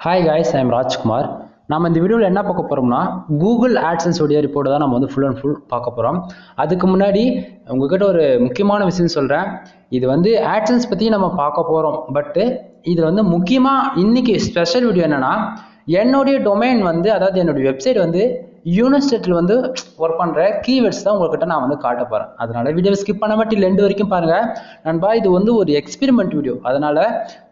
Hi guys, I am Rajkumar. நம்ம இந்த வீடியோவில் என்ன பார்க்க போகிறோம்னா கூகுள் ஆட்சன்ஸ் உடைய ரிப்போர்ட் தான் நம்ம வந்து ஃபுல் அண்ட் ஃபுல் பார்க்க போகிறோம். அதுக்கு முன்னாடி உங்ககிட்ட ஒரு முக்கியமான விஷயம் சொல்கிறேன். இது வந்து ஆட்சன்ஸ் பற்றி நம்ம பார்க்க போகிறோம். பட்டு இது வந்து முக்கியமாக இன்னைக்கு ஸ்பெஷல் வீடியோ என்னென்னா என்னுடைய டொமைன் வந்து அதாவது என்னுடைய வெப்சைட் வந்து யூனிவர்சிட்டியில் வந்து ஒர்க் பண்ணுற கீவேர்ட்ஸ் தான் உங்கள்கிட்ட நான் வந்து காட்ட போகிறேன். அதனால் வீடியோவை ஸ்கிப் பண்ண மாட்டி எண்டு வரைக்கும் பாருங்கள் நண்பா. இது வந்து ஒரு எக்ஸ்பெரிமெண்ட் வீடியோ, அதனால்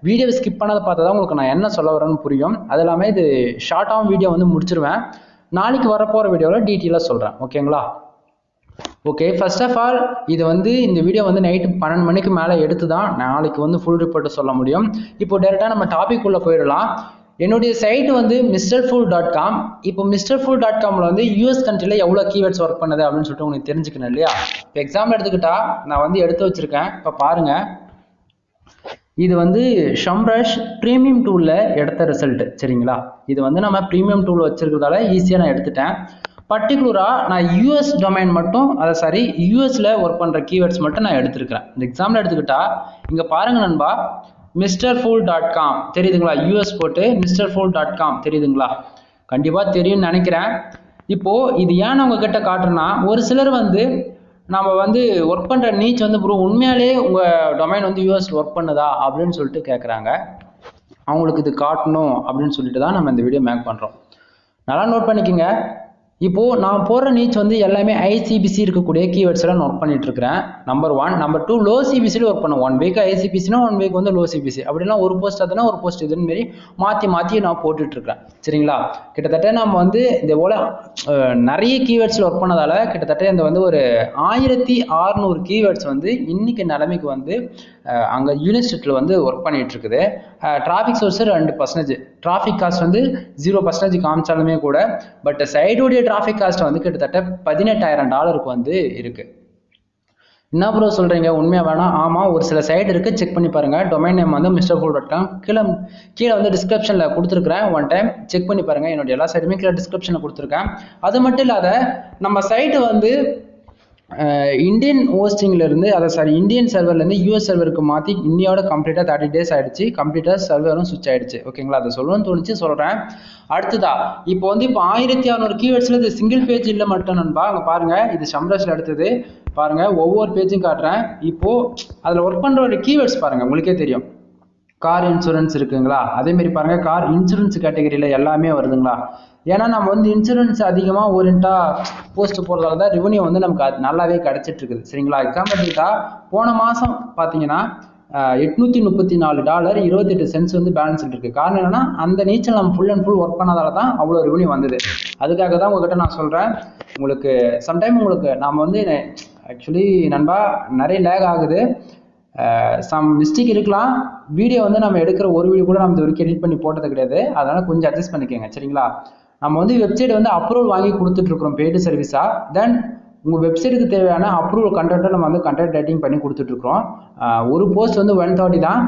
வீடியோவை ஸ்கிப் பண்ணாத பார்த்தா தான் உங்களுக்கு நான் என்ன சொல்ல வரேன்னு புரியும். அது இல்லாமல் இது ஷார்ட்டாகவும் வீடியோ வந்து முடிச்சிருவேன். நாளைக்கு வரப்போகிற வீடியோவில் டீட்டெயிலாக சொல்கிறேன், ஓகேங்களா? ஓகே, ஃபர்ஸ்ட் ஆஃப் ஆல் இது வந்து இந்த வீடியோ வந்து நைட்டு 12 மணிக்கு மேலே எடுத்து தான் நாளைக்கு வந்து ஃபுல் ரிப்போர்ட்டு சொல்ல முடியும். இப்போ டேரெக்டாக நம்ம டாபிக் உள்ள போயிடலாம். என்னுடைய சைட் வந்து mrfool.com. இப்போ mrfool.comல வந்து யூஎஸ் கண்ட்ரியில் எவ்வளோ கீவேர்ட்ஸ் ஒர்க் பண்ணுது அப்படின்னு சொல்லிட்டு உங்களுக்கு தெரிஞ்சுக்கணும் இல்லையா? இப்போ எக்ஸாம்பிள் எடுத்துக்கிட்டா நான் வந்து எடுத்து வச்சிருக்கேன். இப்போ பாருங்க, இது வந்து ஷம்ரஷ் ப்ரீமியம் டூலில் எடுத்த ரிசல்ட், சரிங்களா? இது வந்து நம்ம ப்ரீமியம் டூல் வச்சிருக்கிறதால ஈஸியாக நான் எடுத்துட்டேன். பர்டிகுலராக நான் யூஎஸ் டொமைன் மட்டும் யூஎஸில் ஒர்க் பண்ணுற கீவேர்ட்ஸ் மட்டும் நான் எடுத்துருக்கிறேன். இந்த எக்ஸாம்பிள் எடுத்துக்கிட்டா இங்கே பாருங்க நண்பா, mrfool.com தெரியுதுங்களா? யூஎஸ் போட்டு mrfool.com தெரியுதுங்களா? கண்டிப்பாக தெரியும்னு நினைக்கிறேன். இப்போது இது ஏன் உங்ககிட்ட காட்டுறேன்னா, ஒரு சிலர் வந்து நம்ம வந்து ஒர்க் பண்ணுற நீச் வந்து ப்ரோ உண்மையாலே உங்கள் டொமைன் வந்து யூஎஸில் ஒர்க் பண்ணுதா அப்படின்னு சொல்லிட்டு கேட்குறாங்க. அவங்களுக்கு இது காட்டணும் அப்படின்னு சொல்லிட்டு தான் நம்ம இந்த வீடியோ மேக் பண்ணுறோம். நல்லா நோட் பண்ணிக்கோங்க. இப்போது நான் போடுற நீச் வந்து எல்லாமே ஐசிபிசி இருக்கக்கூடிய கீவேர்ட்ஸ் எல்லாம் நோட் பண்ணிட்டு இருக்கிறேன். நம்பர் 1. நம்பர் 2, லோ சிபிசியில் ஒர்க் பண்ண 1 வீக் ஐசிபிசினா 1 வீக் வந்து லோ சிபிசி, அப்படிலாம் ஒரு போஸ்ட் அதுனா ஒரு போஸ்ட் இதுன்னு மாரி மாற்றி நான் போட்டுட்டு இருக்கிறேன், சரிங்களா? கிட்டத்தட்ட நம்ம வந்து இந்த போல நிறைய கீவேர்ட்ஸில் ஒர்க் பண்ணதால கிட்டத்தட்ட இந்த வந்து ஒரு 1600 கீவேர்ட்ஸ் வந்து இன்னைக்கு நிலைமைக்கு வந்து அங்கே யூனிவர்சிட்டியில் வந்து ஒர்க் பண்ணிட்டு இருக்குது. டிராஃபிக் சோர்ஸ் 2%, டிராஃபிக் காஸ்ட் வந்து 0% காமிச்சாலுமே கூட, பட் சைடுடைய டிராஃபிக் காஸ்ட் வந்து கிட்டத்தட்ட $18,000 வந்து இருக்கு. என்ன ப்ரோ சொல்றீங்க, உண்மையா வேணாம்? ஆமாம், ஒரு சில சைடு இருக்கு, செக் பண்ணி பாருங்க. டொமைன் நேம் வந்து mrfool.com கீழே வந்து டிஸ்கிரிப்ஷனில் கொடுத்துருக்கிறேன். ஒன் டைம் செக் பண்ணி பாருங்க. என்னுடைய எல்லா சைடுமே கீழே டிஸ்கிரிப்ஷனில் கொடுத்துருக்கேன். அது மட்டும் இல்லாத நம்ம சைட்டு வந்து இந்தியன் ஹோஸ்டிங்லேருந்து இந்தியன் சர்வர்லேருந்து யூஎஸ் சர்வருக்கு மாற்றி இந்தியாவோட கம்ப்ளீட்டாக 30 days ஆகிடுச்சு. கம்ப்ளீட்டாக சர்வரும் சுவிட்ச் ஆகிடுச்சு, ஓகேங்களா? அதை சொல்லணும்னு தோணுச்சு, சொல்கிறேன். அடுத்ததா இப்போ 1600 கீவேர்ட்ஸில் இது சிங்கிள் பேஜ் இல்லை மட்டும் நண்பா. அங்கே பாருங்கள், இது ஷம்ரஷில் எடுத்தது. பாருங்கள், ஒவ்வொரு பேஜும் காட்டுறேன். இப்போது அதில் ஒர்க் பண்ணுற ஒரு கீவேர்ட்ஸ் பாருங்கள், உங்களுக்கே தெரியும். கார் இன்சூரன்ஸ் இருக்குங்களா? அதேமாரி பாருங்கள், கார் இன்சூரன்ஸ் கேட்டகரியில் எல்லாமே வருதுங்களா? ஏன்னா நம்ம வந்து இன்சூரன்ஸ் அதிகமாக ஓரியண்டாக போஸ்ட் போடுறதால தான் ரெவன்யூ வந்து நமக்கு நல்லாவே கிடச்சிட்டு இருக்குது, சரிங்களா? எக்ஸாம்பிள் எடுத்துக்கிட்டா போன மாதம் பார்த்தீங்கன்னா $834 28 வந்து பேலன்ஸ் இருக்குது. காரணம் என்னன்னா அந்த நீச்சல் நம்ம ஃபுல் அண்ட் ஃபுல் ஒர்க் பண்ணதால தான் அவ்வளோ ரெவன்யூ வந்தது. அதுக்காக தான் உங்ககிட்ட நான் சொல்கிறேன். உங்களுக்கு சம்டைம் உங்களுக்கு நாம் வந்து ஆக்சுவலி நண்பா நிறைய லேக் ஆகுது, சம் மிஸ்டேக் இருக்கலாம். வீடியோ வந்து நம்ம எடுக்கிற ஒரு வீடியோ கூட நம்ம இது வரைக்கும் எடிட் பண்ணி போட்டது கிடையாது. அதனால் கொஞ்சம் அட்ஜஸ்ட் பண்ணிக்கோங்க, சரிங்களா? நம்ம வந்து வெப்சைட் வந்து அப்ரூவல் வாங்கி கொடுத்துட்ருக்குறோம் பெய்டு சர்வீஸாக. தென் உங்கள் வெப்சைட்டுக்கு தேவையான அப்ரூவல் கண்டென்ட்டை நம்ம வந்து கண்டென்ட் ரைட்டிங் பண்ணி கொடுத்துட்ருக்குறோம். ஒரு போஸ்ட் வந்து 130 தான்,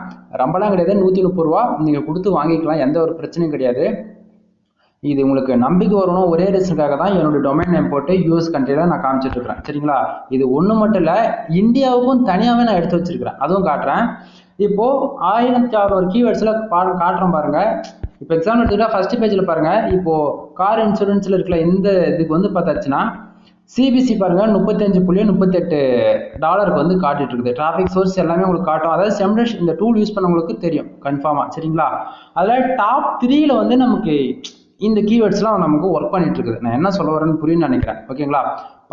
ரொம்பலாம் கிடையாது, 130 ரூபா நீங்கள் கொடுத்து வாங்கிக்கலாம், எந்த ஒரு பிரச்சனையும் கிடையாது. இது உங்களுக்கு நம்பிக்கை வரணும், ஒரே ரீசனுக்காக தான் என்னுடைய டொமைன் நேம் போட்டு யூஎஸ் கண்ட்ரியில் நான் காமிச்சிட்டு இருக்கிறேன், சரிங்களா? இது ஒன்று மட்டும் இல்லை, இந்தியாவுக்கும் தனியாகவே நான் எடுத்து வச்சிருக்கிறேன், அதுவும் காட்டுறேன். இப்போது 1600 கீவேர்ட்ஸில் காட்டுறேன் பாருங்க. இப்போ எக்ஸாம்பிள் எடுத்துக்கிட்டா ஃபர்ஸ்ட் பேஜில் பாருங்க. இப்போது கார் இன்சூரன்ஸில் இருக்கிற இந்த இதுக்கு வந்து பார்த்தாச்சுன்னா சிபிசி பாருங்க $35.38 வந்து காட்டிட்டு இருக்குது. டிராஃபிக் சோர்ஸ் எல்லாமே உங்களுக்கு காட்டும். அதாவது செம்ரஷ் இந்த டூல் யூஸ் பண்ணவங்களுக்கு தெரியும் கன்ஃபார்மா, சரிங்களா? அதில் டாப் 3ல வந்து நமக்கு இந்த கீவேர்ட்ஸ்லாம் நமக்கு ஒர்க் பண்ணிட்டு இருக்குது. நான் என்ன சொல்ல வரேன்னு புரியும்னு நினைக்கிறேன், ஓகேங்களா?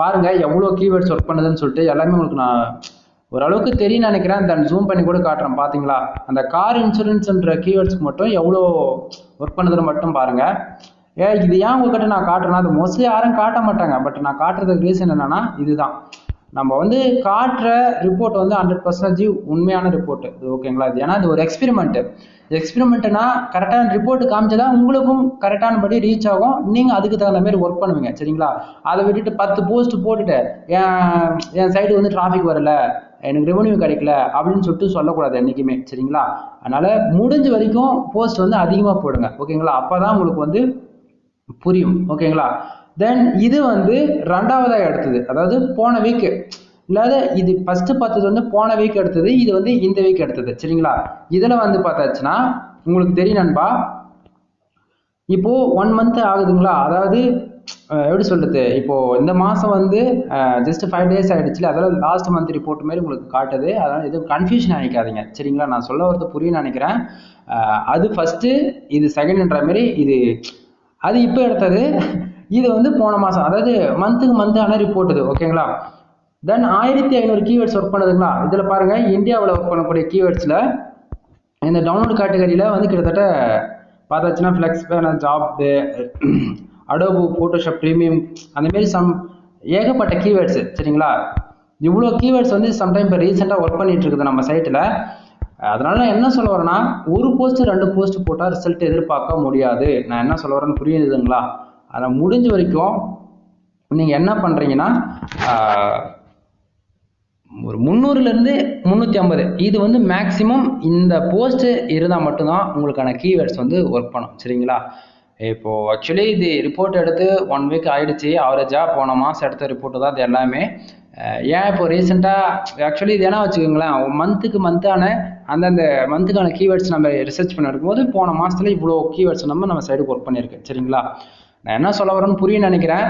பாருங்க எவ்வளோ கீவேர்ட்ஸ் ஒர்க் பண்ணுதுன்னு சொல்லிட்டு எல்லாமே உங்களுக்கு நான் ஓரளவுக்கு தெரியும் நினைக்கிறேன். தென் ஜூம் பண்ணி கூட காட்டுறேன், பார்த்தீங்களா? அந்த கார் இன்சூரன்ஸ்ன்ற கீவேர்ட்ஸ்க்கு மட்டும் எவ்வளோ ஒர்க் பண்ணுதுன்னு மட்டும் பாருங்க. இது ஏன் உங்ககிட்ட நான் காட்டுறேன்னா, அது மோஸ்ட்லி யாரும் காட்ட மாட்டாங்க, பட் நான் காட்டுறதுக்கு ரீசன் என்னன்னா இதுதான். நம்ம வந்து காட்டுற ரிப்போர்ட் வந்து 100% உண்மையான ரிப்போர்ட், ஓகேங்களா? இது ஏன்னா இது ஒரு எக்ஸ்பெரிமெண்ட்னா கரெக்டான ரிப்போர்ட் காமிச்சதா உங்களுக்கும் கரெக்டானபடி ரீச் ஆகும், நீங்கள் அதுக்கு தகுந்த மாதிரி ஒர்க் பண்ணுவீங்க, சரிங்களா? அதை விட்டுட்டு 10 போஸ்ட் போட்டுட்டு என் சைடு வந்து டிராஃபிக் வரல, எனக்கு ரெவன்யூ கிடைக்கல அப்படின்னு சொல்லிட்டு சொல்லக்கூடாது என்றைக்குமே, சரிங்களா? அதனால முடிஞ்ச வரைக்கும் போஸ்ட் வந்து அதிகமாக போடுங்க, ஓகேங்களா? அப்போதான் உங்களுக்கு வந்து புரியும், ஓகேங்களா? தென் இது வந்து 2வதாக எடுத்தது, அதாவது போன வீக்கு இல்லாத இது ஃபர்ஸ்ட் பார்த்தது வந்து போன வீக் எடுத்தது, இது வந்து இந்த வீக் எடுத்தது, சரிங்களா? இதில் வந்து பார்த்தாச்சுன்னா உங்களுக்கு தெரியும் நண்பா, இப்போ 1 மந்த் ஆகுதுங்களா, அதாவது எப்படி சொல்றது, இப்போ இந்த மாசம் வந்து ஜஸ்ட் 5 டேஸ் ஆயிடுச்சுல, அதெல்லாம் லாஸ்ட் மந்த் ரிப்போர்ட் மாதிரி உங்களுக்கு காட்டுது. அதனால எதுவும் கன்ஃபியூஷன் ஆகிக்காதீங்க சரிங்களா. நான் சொல்ல வரது புரியும் நினைக்கிறேன். அது ஃபர்ஸ்ட், இது செகண்ட்ன்ற மாதிரி, இது அது இப்போ எடுத்தது. இது வந்து போன மாசம், அதாவது மந்த்துக்கு மந்த் ஆன ரிப்போர்ட் இது, ஓகேங்களா. தென் 1500 கீவேர்ட்ஸ் ஒர்க் பண்ணுதுங்களா. இதுல பாருங்க, இந்தியாவில் ஒர்க் பண்ணக்கூடிய கீவேர்ட்ஸ்ல இந்த டவுன்லோட் கேட்டகரியில வந்து கிட்டத்தட்ட பார்த்தாச்சுன்னா flex banner, job, Adobe Photoshop premium, அந்த மாதிரி ஏகப்பட்ட கீவேர்ட்ஸ் சரிங்களா. இவ்வளோ கீவேர்ட்ஸ் வந்து சம்டைம் இப்போ ரீசெண்டாக ஒர்க் பண்ணிட்டு இருக்குது நம்ம சைட்டில். அதனால நான் என்ன சொல்ல வரேன்னா, ஒரு போஸ்ட் 2 போஸ்ட் போட்டால் ரிசல்ட் எதிர்பார்க்க முடியாது. நான் என்ன சொல்ல வரேன்னு புரியுதுங்களா. அதை முடிஞ்ச வரைக்கும் நீங்கள் என்ன பண்ணுறீங்கன்னா, ஒரு 300லேருந்து 350 இது வந்து மேக்ஸிமம் இந்த போஸ்ட் இருந்தால் மட்டும்தான் உங்களுக்கான கீவேர்ட்ஸ் வந்து ஒர்க் பண்ணும் சரிங்களா. இப்போ ஆக்சுவலி இது ரிப்போர்ட் எடுத்து 1 வீக் ஆயிடுச்சு, அவரேஜா போன மாதம் எடுத்த ரிப்போர்ட்டு தான் இது எல்லாமே. ஏன் இப்போ ரீசெண்டாக ஆக்சுவலி இது என்ன வச்சுக்கோங்களேன், மந்த்துக்கு மந்த்தான அந்தந்த மந்த்துக்கான கீவேர்ட்ஸ் நம்ம ரிசர்ச் பண்ணி எடுக்கும்போது போன மாதத்துல இவ்வளோ கீவேர்ட்ஸ் நம்ம சைடுக்கு ஒர்க் பண்ணியிருக்கு சரிங்களா. நான் என்ன சொல்ல வரேன்னு புரியும் நினைக்கிறேன்.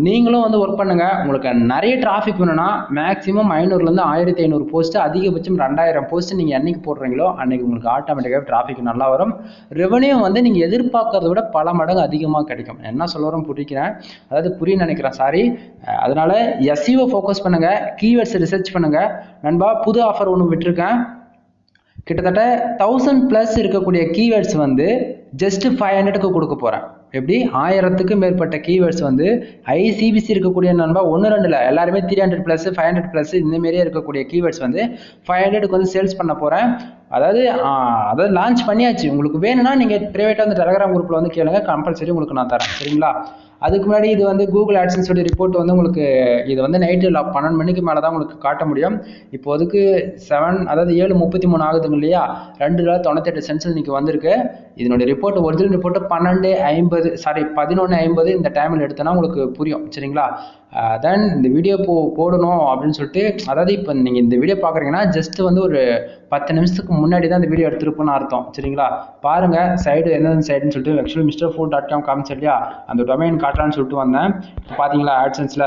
நீங்களும் வந்து ஒர்க் பண்ணுங்க. உங்களுக்கு நிறைய டிராஃபிக் வேணும்னா மேக்ஸிமம் 500லேருந்து 1500 போஸ்ட், அதிகபட்சம் 2000 போஸ்ட் நீங்கள் என்னைக்கு போடுறீங்களோ அன்னைக்கு உங்களுக்கு ஆட்டோமேட்டிக்காக டிராஃபிக் நல்லா வரும். ரெவன்யூ வந்து நீங்கள் எதிர்பார்க்கறத விட பல மடங்கு அதிகமாக கிடைக்கும். என்ன சொல்ல வரேன் புரிக்கிறேன், அதாவது புரிய நினைக்கிறேன், சாரி. அதனால SEO ஃபோக்கஸ் பண்ணுங்க, கீவேர்ட்ஸ் ரிசர்ச் பண்ணுங்க நண்பா. புது ஆஃபர் ஒன்று விட்டுருக்கேன். கிட்டத்தட்ட 1000+ இருக்கக்கூடிய கீவேர்ட்ஸ் வந்து ஜஸ்ட் 500க்கு கொடுக்க போறேன். எப்படி 1000க்கு மேற்பட்ட கீவேர்ட்ஸ் வந்து ICBC இருக்கக்கூடிய நண்பா, 1-2 இல்லை, எல்லாருமே 300+, 500+ இந்த மாதிரியே இருக்கக்கூடிய கீவேர்ட்ஸ் வந்து 500க்கு வந்து சேல்ஸ் பண்ண போறேன். அதாவது லான்ச் பண்ணியாச்சு. உங்களுக்கு வேணும்னா நீங்க பிரைவேட்டா வந்து டெலகிராம் குரூப்ல வந்து கேளுங்க, கம்பல்சரி உங்களுக்கு நான் தரேன் சரிங்களா. அதுக்கு முன்னாடி இது வந்து கூகுள் ஆட்சன்ஸ் ரிப்போர்ட் வந்து உங்களுக்கு இது வந்து நைட்டு 12 மணிக்கு மேலே தான் உங்களுக்கு காட்ட முடியும். இப்போதுக்கு 7, அதாவது 7:33 ஆகுதுங்க இல்லையா. $2.98 இன்னைக்கு வந்திருக்கு. இதனுடைய ரிப்போர்ட், ஒரிஜினல் ரிப்போர்ட் 11:50 இந்த டைமில் எடுத்தோன்னா உங்களுக்கு புரியும் சரிங்களா. தென் இந்த வீடியோ போடணும் அப்படின்னு சொல்லிட்டு, அதாவது இப்போ நீங்கள் இந்த வீடியோ பார்க்குறீங்கன்னா ஜஸ்ட் வந்து ஒரு 10 நிமிஷத்துக்கு முன்னாடி தான் இந்த வீடியோ எடுத்துருப்போன்னு அர்த்தம் சரிங்களா. பாருங்க சைடு எந்தெந்த சைடுன்னு சொல்லிட்டு, ஆக்சுவலி mrfood.com காமிச்சு இல்லையா, அந்த டொமைன் காட்டலான்னு சொல்லிட்டு வந்தேன். பார்த்தீங்களா ஆட்சன்ஸில்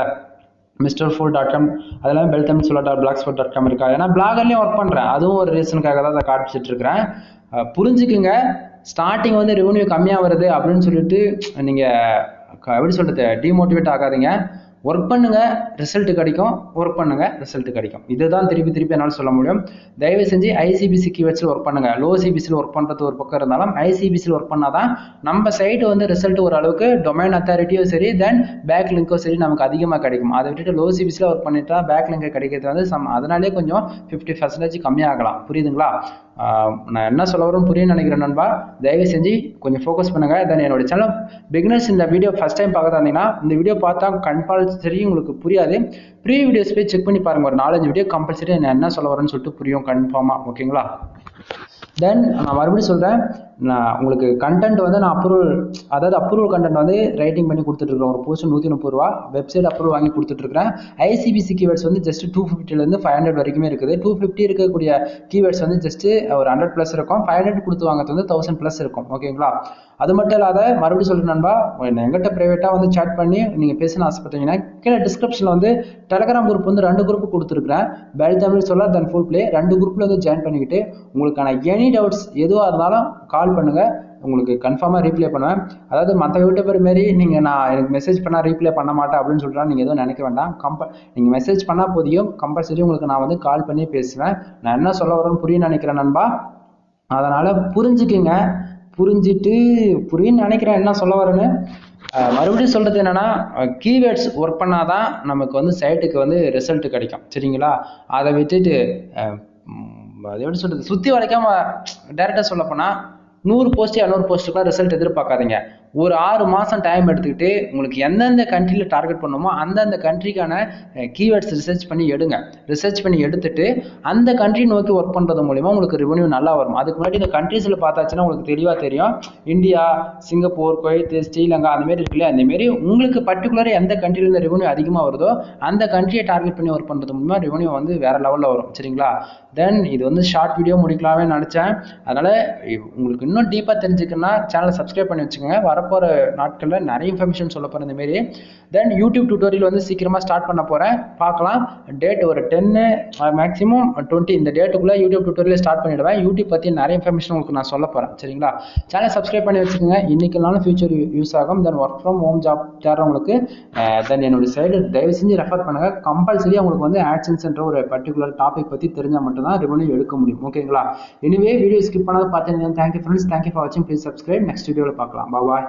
mrfood.com, அதெல்லாம் பெல்தமிழ் சொல்ல blogspot.com இருக்கா. ஏன்னா பிளாகர்லேயும் ஒர்க் பண்ணுறேன், அதுவும் ஒரு ரீசனுக்காக தான் அதை காமிச்சிட்டு இருக்கிறேன். புரிஞ்சுக்குங்க. ஸ்டார்டிங் வந்து ரெவன்யூ கம்மியாக வருது அப்படின்னு சொல்லிட்டு நீங்கள் எப்படி சொல்கிறது, டிமோட்டிவேட் ஆகாதீங்க. ஒர்க் பண்ணுங்க, ரிசல்ட் கிடைக்கும். ஒர்க் பண்ணுங்க, ரிசல்ட் கிடைக்கும். இதுதான் திருப்பி என்னால் சொல்ல முடியும். தயவு செஞ்சு ICBC கீவேர்ட்ஸில் ஒர்க் பண்ணுங்க. லோ சிபிசியில் ஒர்க் பண்ணுறது ஒரு பக்கம் இருந்தாலும் ICBCயில் ஒர்க் பண்ணாதான் நம்ம சைட்டு வந்து ரிசல்ட் ஓரளவுக்கு டொமைன் அத்தாரிட்டியும் சரி, தென் பேக் லிங்க்கும் சரி நமக்கு அதிகமாக கிடைக்கும். அதை விட்டுட்டு லோ சிபிசியில் ஒர்க் பண்ணிட்டா பேக் லிங்க் கிடைக்கிறது வந்து அதனாலே கொஞ்சம் 50% கம்மியாகலாம். புரியுதுங்களா. நான் என்ன சொல்ல வரும் புரியும் நினைக்கிறேன் நண்பா. தயவு செஞ்சு கொஞ்சம் ஃபோக்கஸ் பண்ணுங்க. தென் என்னோட சேனல் பிகினர்ஸ் இந்த வீடியோ ஃபர்ஸ்ட் டைம் பார்க்குறதா இருந்தீங்கன்னா இந்த வீடியோ பார்த்தா கம்பல்சரி உங்களுக்கு புரியாது. ப்ரீ வீடியோஸ் போய் செக் பண்ணி பாருங்க. ஒரு 4-5 வீடியோ கம்பல்சரி நான் என்ன சொல்ல வரேன்னு சொல்லிட்டு புரியும் கன்ஃபார்மா. ஓகேங்களா. தென் நான் மறுபடியும் சொல்கிறேன், நான் உங்களுக்கு கண்டென்ட் வந்து நான் அப்ரூவல் கண்டென்ட் வந்து ரைட்டிங் பண்ணி கொடுத்துட்ருக்கேன். ஒரு போஸ்ட் 130 ரூபா, வெப்சைட் அப்ரூவல் வாங்கி கொடுத்துட்ருக்கேன். ICBC கீவேர்ட்ஸ் வந்து ஜஸ்ட் 250லேருந்து 500 வரைக்குமே இருக்குது. 250 இருக்கக்கூடிய கீவேர்ட்ஸ் வந்து ஜஸ்ட் ஒரு 100+ இருக்கும். 500 கொடுத்து வாங்கிறது வந்து 1000+ இருக்கும். ஓகேங்களா. அது மட்டும் இல்லாத மறுபடியும் சொல்கிறேன் நண்பா, எங்கிட்ட ப்ரைவேட்டாக வந்து சாட் பண்ணி நீங்கள் பேசணும்னு ஆசைப்பட்டீங்கன்னா கீழே டிஸ்கிரிப்ஷனில் வந்து டெலகிராம் குரூப் வந்து 2 குரூப் கொடுத்துருக்குறேன். பெல் தமிழ் சொல்ல தென் ஃபுல் பிளே 2 குரூப்பில் வந்து ஜாயின் பண்ணிக்கிட்டு உங்களுக்கான எனி டவுட்ஸ் எதுவாக இருந்தாலும் கால் பண்ணுங்கள். உங்களுக்கு கன்ஃபார்மாக ரீப்ளே பண்ணுவேன். அதாவது மற்ற யூடியூபர் மாரி நீங்கள் நான் எனக்கு மெசேஜ் பண்ணால் ரீப்ளே பண்ண மாட்டேன் அப்படின்னு சொல்லிட்டு நீங்கள் எதுவும் நினைக்க வேண்டாம். நீங்கள் மெசேஜ் பண்ணால் போதியும், கம்பல்சரி உங்களுக்கு நான் வந்து கால் பண்ணி பேசுவேன். நான் என்ன சொல்ல வரேன்னு புரியும் நினைக்கிறேன் நண்பா. அதனால் புரிஞ்சுக்குங்க. புரியுன்னு நினைக்கிறேன் என்ன சொல்ல வரேன்னு. மறுபடியும் சொல்கிறது என்னென்னா, கீவேர்ட்ஸ் ஒர்க் பண்ணாதான் நமக்கு வந்து சைட்டுக்கு வந்து ரிசல்ட் கிடைக்கும் சரிங்களா. அதை விட்டுட்டு அது எப்படி சொல்கிறது, சுற்றி வளைக்காம டேரெக்டாக சொல்ல போனால் 100 போஸ்ட் 200 போஸ்ட்டுக்குலாம் ரிசல்ட் எதிர்பார்க்காதீங்க. ஒரு 6 மாதம் டைம் எடுத்துக்கிட்டு உங்களுக்கு எந்தெந்த கண்ட்ரியில் டார்கெட் பண்ணுமோ அந்தந்த கண்ட்ரிக்கான கீவேர்ட்ஸ் ரிசர்ச் பண்ணி எடுங்க. ரிசர்ச் பண்ணி எடுத்துட்டு அந்த கண்ட்ரி நோக்கி ஒர்க் பண்ணுறது மூலிமா உங்களுக்கு ரெவன்யூ நல்லா வரும். அதுக்கு முன்னாடி இந்த கண்ட்ரீஸில் பார்த்தாச்சுன்னா உங்களுக்கு தெளிவாக தெரியும். இந்தியா, சிங்கப்பூர், குவைத், ஸ்ரீலங்கா அந்தமாரி இருக்குல்லையா, அந்தமாரி உங்களுக்கு பர்டிகுலராக எந்த கண்ட்ரியில் ரெவன்யூ அதிகமாக வருதோ அந்த கண்ட்ரியை டார்கெட் பண்ணி ஒர்க் பண்ணுறது மூலமா ரெவன்யூ வந்து வேற லெவலில் வரும். சரிங்களா? தென் இது வந்து ஷார்ட் வீடியோ முடிக்கலாமே நினச்சேன். அதனால் உங்களுக்கு இன்னும் டீப்பாக தெரிஞ்சுக்கணும்னா சேனலை சப்ஸ்கிரைப் பண்ணி வச்சுக்கோங்க. வரப்போகிற நாட்களில் நிறைய இன்ஃபர்மேஷன் சொல்ல போகிறேன் இந்தமாரி. தென் யூடியூப் டியூட்டோரியல் வந்து சீக்கிரமாக ஸ்டார்ட் பண்ண போகிறேன். பார்க்கலாம். டேட் ஒரு 10 மேக்ஸிமம் 20 இந்த டேட்டுக்குள்ளே யூடியூப் டியூட்டோரியல் ஸ்டார்ட் பண்ணிவிடுவேன். யூடியூப் பற்றி நிறைய இன்ஃபர்மேஷன் உங்களுக்கு நான் சொல்ல போகிறேன். சரிங்களா? சேனலை சப்ஸ்கிரைப் பண்ணி வச்சுக்கோங்க. இன்னைக்கு இல்லைனாலும் ஃபியூச்சர் யூஸ் ஆகும். Then work from home job தேடுறவங்களுக்கு தென் என்னோட சைடு தயவு செஞ்சு ரெஃபர் பண்ணுங்கள். கம்பல்சரி அவங்களுக்கு வந்து AdSense என்ற ஒரு பர்டிகுலர் டாபிக் பற்றி தெரிஞ்சால் மட்டும்தான் ரெவன்யூ எடுக்க முடியும். ஓகேங்களா? எனிவே வீடியோ ஸ்கிப் பண்ணாத பார்த்தீங்கன்னா தேங்க்யூ ஃப்ரெண்ட்ஸ். தேங்க்யூ ஃபார் வாட்சிங். Please subscribe. நெக்ஸ்ட் வீடியோவில் பார்க்கலாம். பாய்.